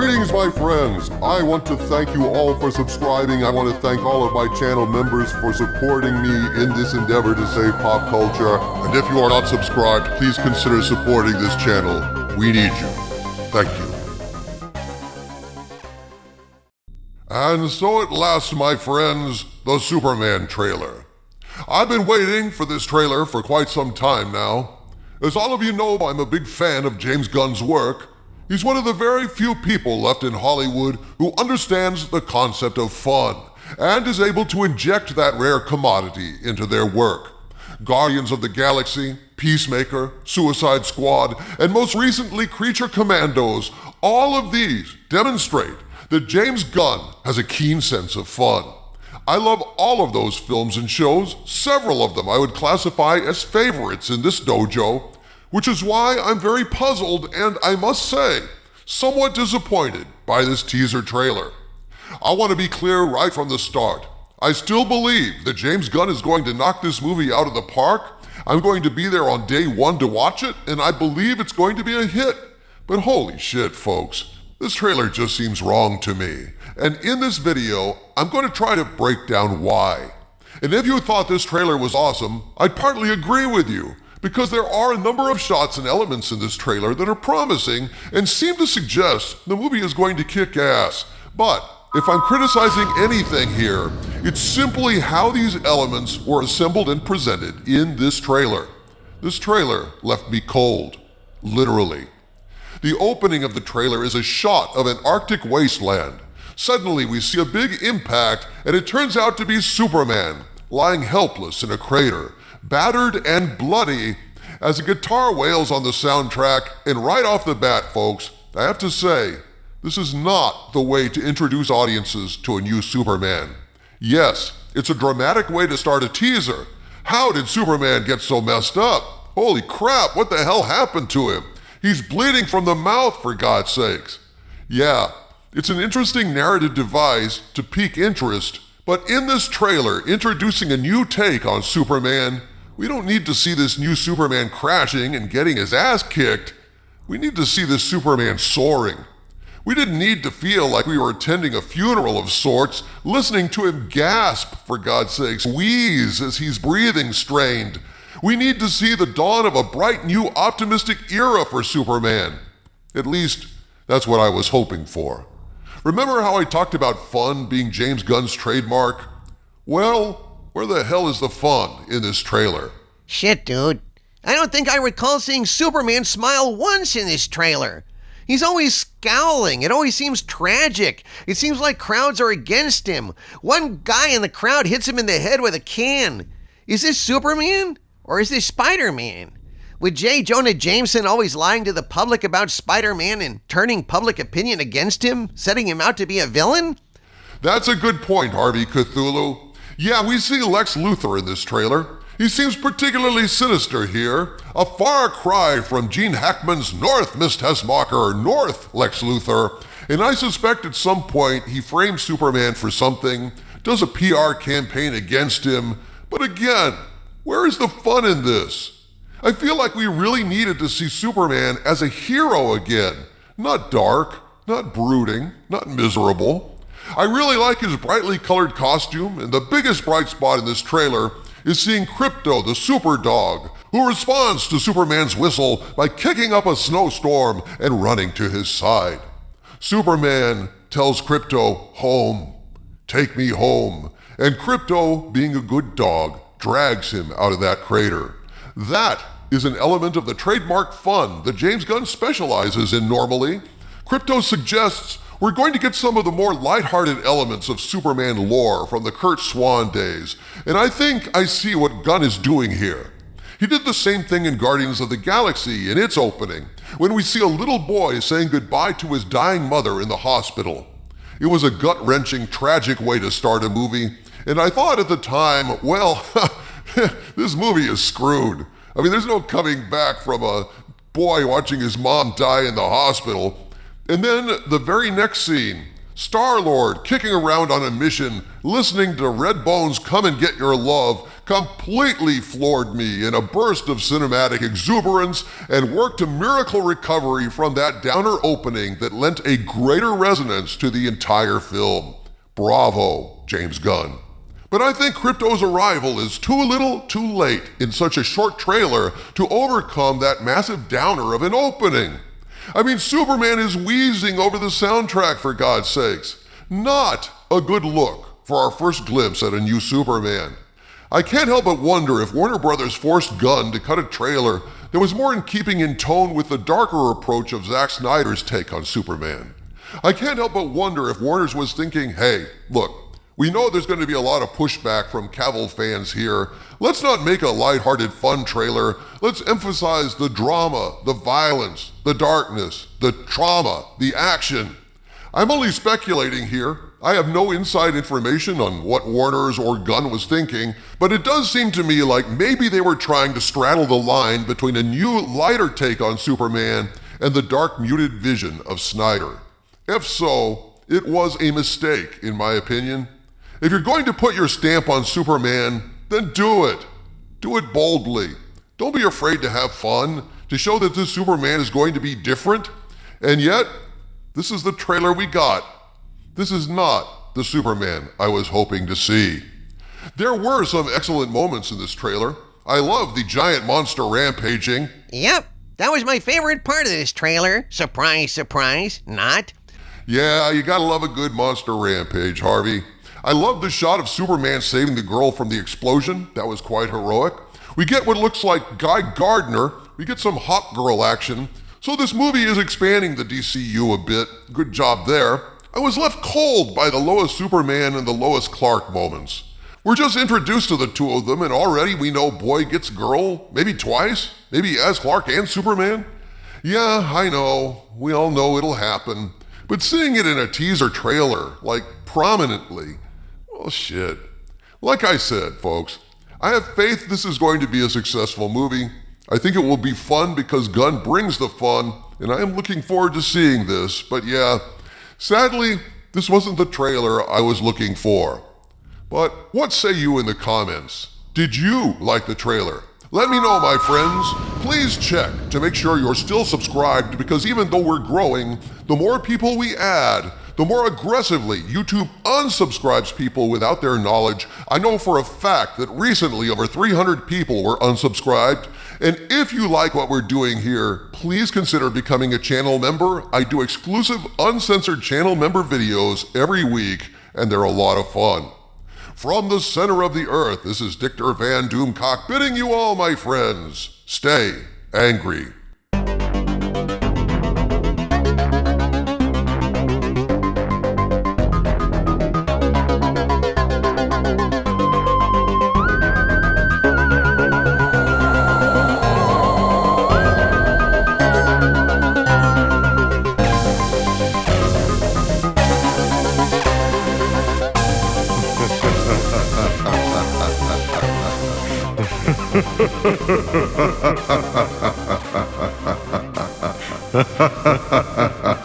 Greetings, my friends. I want to thank you all for subscribing. I want to thank all of my channel members for supporting me in this endeavor to save pop culture. And if you are not subscribed, please consider supporting this channel. We need you. Thank you. And so at last, my friends, the Superman trailer. I've been waiting for this trailer for quite some time now. As all of you know, I'm a big fan of James Gunn's work. He's one of the very few people left in Hollywood who understands the concept of fun and is able to inject that rare commodity into their work. Guardians of the Galaxy, Peacemaker, Suicide Squad, and most recently Creature Commandos, all of these demonstrate that James Gunn has a keen sense of fun. I love all of those films and shows. Several of them I would classify as favorites in this dojo, which is why I'm very puzzled and, I must say, somewhat disappointed by this teaser trailer. I want to be clear right from the start. I still believe that James Gunn is going to knock this movie out of the park. I'm going to be there on day one to watch it, and I believe it's going to be a hit. But holy shit, folks, this trailer just seems wrong to me. And in this video, I'm going to try to break down why. And if you thought this trailer was awesome, I'd partly agree with you, because there are a number of shots and elements in this trailer that are promising and seem to suggest the movie is going to kick ass. But if I'm criticizing anything here, it's simply how these elements were assembled and presented in this trailer. This trailer left me cold, literally. The opening of the trailer is a shot of an Arctic wasteland. Suddenly we see a big impact and it turns out to be Superman, lying helpless in a crater, battered and bloody, as a guitar wails on the soundtrack. And right off the bat, folks, I have to say, this is not the way to introduce audiences to a new Superman. Yes, it's a dramatic way to start a teaser. How did Superman get so messed up? Holy crap, what the hell happened to him? He's bleeding from the mouth, for God's sakes. Yeah, it's an interesting narrative device to pique interest, but in this trailer, introducing a new take on Superman, we don't need to see this new Superman crashing and getting his ass kicked. We need to see this Superman soaring. We didn't need to feel like we were attending a funeral of sorts, listening to him gasp, for God's sakes, wheeze as he's breathing strained. We need to see the dawn of a bright new optimistic era for Superman. At least, that's what I was hoping for. Remember how I talked about fun being James Gunn's trademark? Well, where the hell is the fun in this trailer? Shit, dude. I don't think I recall seeing Superman smile once in this trailer. He's always scowling. It always seems tragic. It seems like crowds are against him. One guy in the crowd hits him in the head with a can. Is this Superman? Or is this Spider-Man? With J. Jonah Jameson always lying to the public about Spider-Man and turning public opinion against him, setting him out to be a villain? That's a good point, Harvey Cthulhu. Yeah, we see Lex Luthor in this trailer. He seems particularly sinister here, a far cry from Gene Hackman's North Miss Tessmacher, North Lex Luthor, and I suspect at some point he frames Superman for something, does a PR campaign against him, but again, where is the fun in this? I feel like we really needed to see Superman as a hero again, not dark, not brooding, not miserable. I really like his brightly colored costume, and the biggest bright spot in this trailer is seeing Krypto, the super dog, who responds to Superman's whistle by kicking up a snowstorm and running to his side. Superman tells Krypto, "Home, take me home," and Krypto, being a good dog, drags him out of that crater. That is an element of the trademark fun that James Gunn specializes in normally. Krypto suggests we're going to get some of the more lighthearted elements of Superman lore from the Kurt Swan days, and I think I see what Gunn is doing here. He did the same thing in Guardians of the Galaxy in its opening, when we see a little boy saying goodbye to his dying mother in the hospital. It was a gut-wrenching, tragic way to start a movie, and I thought at the time, well, this movie is screwed. I mean, there's no coming back from a boy watching his mom die in the hospital. And then the very next scene, Star-Lord kicking around on a mission, listening to Red Bones' Come and Get Your Love, completely floored me in a burst of cinematic exuberance and worked to miracle recovery from that downer opening that lent a greater resonance to the entire film. Bravo, James Gunn. But I think Krypto's arrival is too little, too late in such a short trailer to overcome that massive downer of an opening. I mean, Superman is wheezing over the soundtrack, for God's sakes. Not a good look for our first glimpse at a new Superman. I can't help but wonder if Warner Brothers forced Gunn to cut a trailer that was more in keeping in tone with the darker approach of Zack Snyder's take on Superman. I can't help but wonder if Warner's was thinking, hey, look, we know there's going to be a lot of pushback from Cavill fans here. Let's not make a lighthearted fun trailer. Let's emphasize the drama, the violence, the darkness, the trauma, the action. I'm only speculating here. I have no inside information on what Warner's or Gunn was thinking, but it does seem to me like maybe they were trying to straddle the line between a new, lighter take on Superman and the dark, muted vision of Snyder. If so, it was a mistake, in my opinion. If you're going to put your stamp on Superman, then do it. Do it boldly. Don't be afraid to have fun, to show that this Superman is going to be different. And yet, this is the trailer we got. This is not the Superman I was hoping to see. There were some excellent moments in this trailer. I love the giant monster rampaging. Yep, that was my favorite part of this trailer. Surprise, surprise, not. Yeah, you gotta love a good monster rampage, Harvey. I love the shot of Superman saving the girl from the explosion. That was quite heroic. We get what looks like Guy Gardner. We get some hot girl action. So this movie is expanding the DCU a bit. Good job there. I was left cold by the Lois Superman and the Lois Clark moments. We're just introduced to the two of them and already we know boy gets girl, maybe twice, maybe as Clark and Superman. Yeah, I know. We all know it'll happen. But seeing it in a teaser trailer, like prominently, well, shit. Like I said, folks, I have faith this is going to be a successful movie. I think it will be fun because Gunn brings the fun, and I am looking forward to seeing this. But yeah, sadly, this wasn't the trailer I was looking for. But what say you in the comments? Did you like the trailer? Let me know, my friends. Please check to make sure you're still subscribed because even though we're growing, the more people we add, the more aggressively YouTube unsubscribes people without their knowledge. I know for a fact that recently over 300 people were unsubscribed. And if you like what we're doing here, please consider becoming a channel member. I do exclusive uncensored channel member videos every week, and they're a lot of fun. From the center of the earth, this is Dictor Van Doomcock bidding you all, my friends, stay angry. Ha ha ha ha ha ha.